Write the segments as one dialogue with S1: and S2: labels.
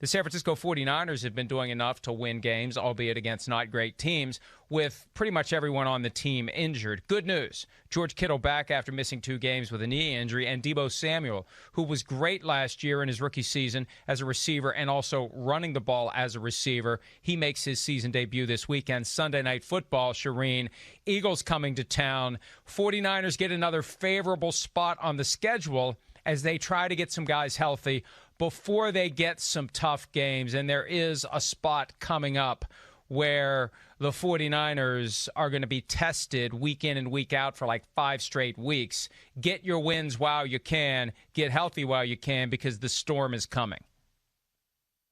S1: The San Francisco 49ers have been doing enough to win games, albeit against not great teams, with pretty much everyone on the team injured. Good news. George Kittle back after missing 2 games with a knee injury, and Deebo Samuel, who was great last year in his rookie season as a receiver and also running the ball as a receiver. He makes his season debut this weekend. Sunday Night Football, Charean. Eagles coming to town. 49ers get another favorable spot on the schedule as they try to get some guys healthy before they get some tough games. And there is a spot coming up where the 49ers are going to be tested week in and week out for like 5 straight weeks. Get your wins while you can. Get healthy while you can, because the storm is coming.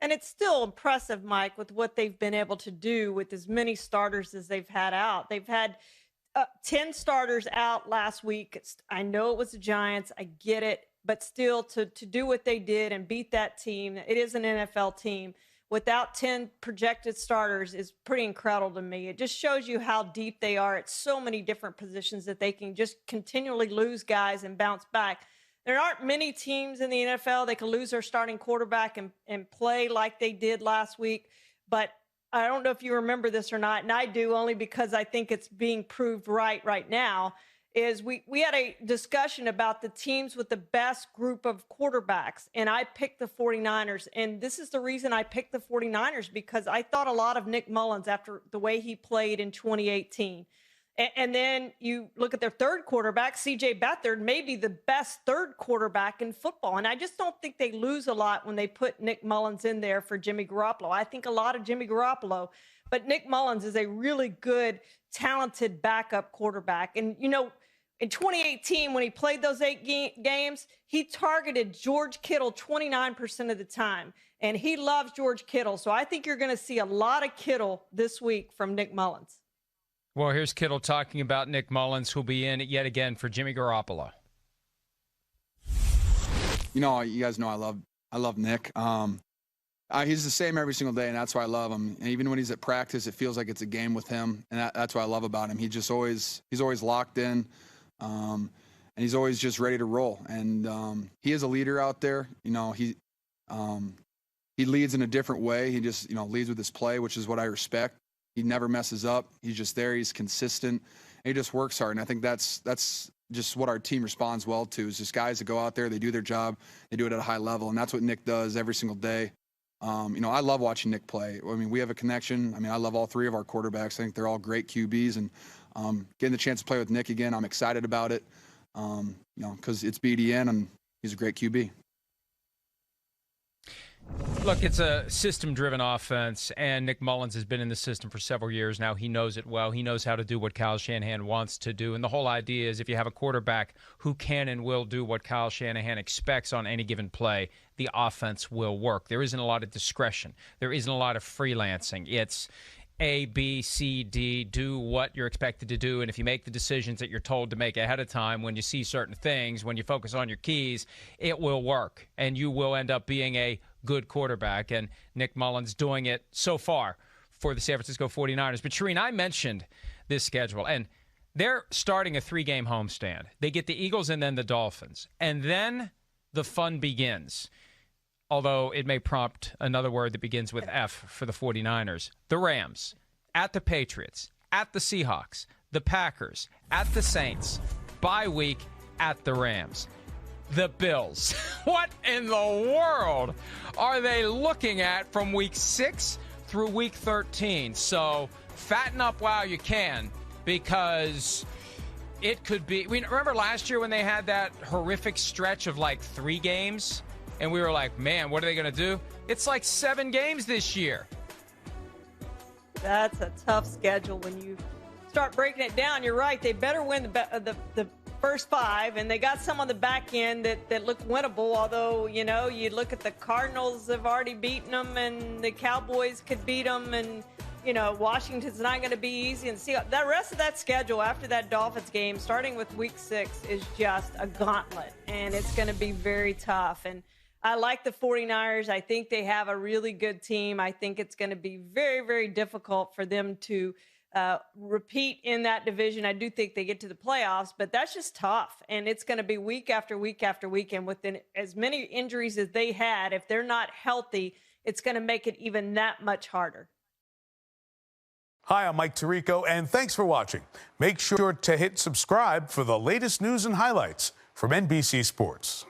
S2: And it's still impressive, Mike, with what they've been able to do with as many starters as they've had out. They've had 10 starters out last week. I know it was the Giants. I get it. But still, to do what they did and beat that team, it is an NFL team, without 10 projected starters is pretty incredible to me. It just shows you how deep they are at so many different positions that they can just continually lose guys and bounce back. There aren't many teams in the NFL that can lose their starting quarterback and play like they did last week. But I don't know if you remember this or not, and I do only because I think it's being proved right now. Is we had a discussion about the teams with the best group of quarterbacks, and I picked the 49ers. And this is the reason I picked the 49ers, because I thought a lot of Nick Mullens after the way he played in 2018. And then you look at their third quarterback, C.J. Beathard, maybe the best third quarterback in football. And I just don't think they lose a lot when they put Nick Mullens in there for Jimmy Garoppolo. I think a lot of Jimmy Garoppolo, but Nick Mullens is a really good, talented backup quarterback. And, you know, in 2018, when he played those 8 games, he targeted George Kittle 29% of the time. And he loves George Kittle. So I think you're going to see a lot of Kittle this week from Nick Mullens.
S1: Well, here's Kittle talking about Nick Mullens, who'll be in yet again for Jimmy Garoppolo.
S3: You know, you guys know I love Nick. He's the same every single day, and that's why I love him. And even when he's at practice, it feels like it's a game with him, and that's what I love about him. He's always locked in. And he's always just ready to roll. And he is a leader out there. You know, he leads in a different way. He just, leads with his play, which is what I respect. He never messes up. He's just there. He's consistent. And he just works hard. And I think that's just what our team responds well to, is just guys that go out there, they do their job, they do it at a high level. And that's what Nick does every single day. I love watching Nick play. I mean, we have a connection. I mean, I love all 3 of our quarterbacks. I think they're all great QBs. And getting the chance to play with Nick again, I'm excited about it, because it's BDN and he's a great QB.
S1: Look, it's a system-driven offense, and Nick Mullens has been in the system for several years now. He knows it well. He knows how to do what Kyle Shanahan wants to do. And the whole idea is if you have a quarterback who can and will do what Kyle Shanahan expects on any given play, the offense will work. There isn't a lot of discretion. There isn't a lot of freelancing. It's A, B, C, D, do what you're expected to do. And if you make the decisions that you're told to make ahead of time, when you see certain things, when you focus on your keys, it will work. And you will end up being a good quarterback. And Nick Mullens doing it so far for the San Francisco 49ers. But Charean, I mentioned this schedule, and they're starting a 3-game homestand. They get the Eagles and then the Dolphins. And then the fun begins. Although it may prompt another word that begins with F for the 49ers. The Rams, at the Patriots, at the Seahawks, the Packers, at the Saints, bye week at the Rams. The Bills. What in the world are they looking at from week 6 through week 13? So fatten up while you can, because it could be. Remember last year when they had that horrific stretch of like 3 games? And we were like, man, what are they going to do? It's like 7 games this year.
S2: That's a tough schedule when you start breaking it down. You're right. They better win the first 5, and they got some on the back end that look winnable. Although, you look at the Cardinals have already beaten them, and the Cowboys could beat them, and, Washington's not going to be easy. And see, the rest of that schedule after that Dolphins game, starting with week 6, is just a gauntlet, and it's going to be very tough. And I like the 49ers. I think they have a really good team. I think it's going to be very, very difficult for them to repeat in that division. I do think they get to the playoffs, but that's just tough. And it's going to be week after week after week. And within as many injuries as they had, if they're not healthy it's going to make it even that much harder.
S4: Hi, I'm Mike Tirico, and thanks for watching. Make sure to hit subscribe for the latest news and highlights from NBC Sports.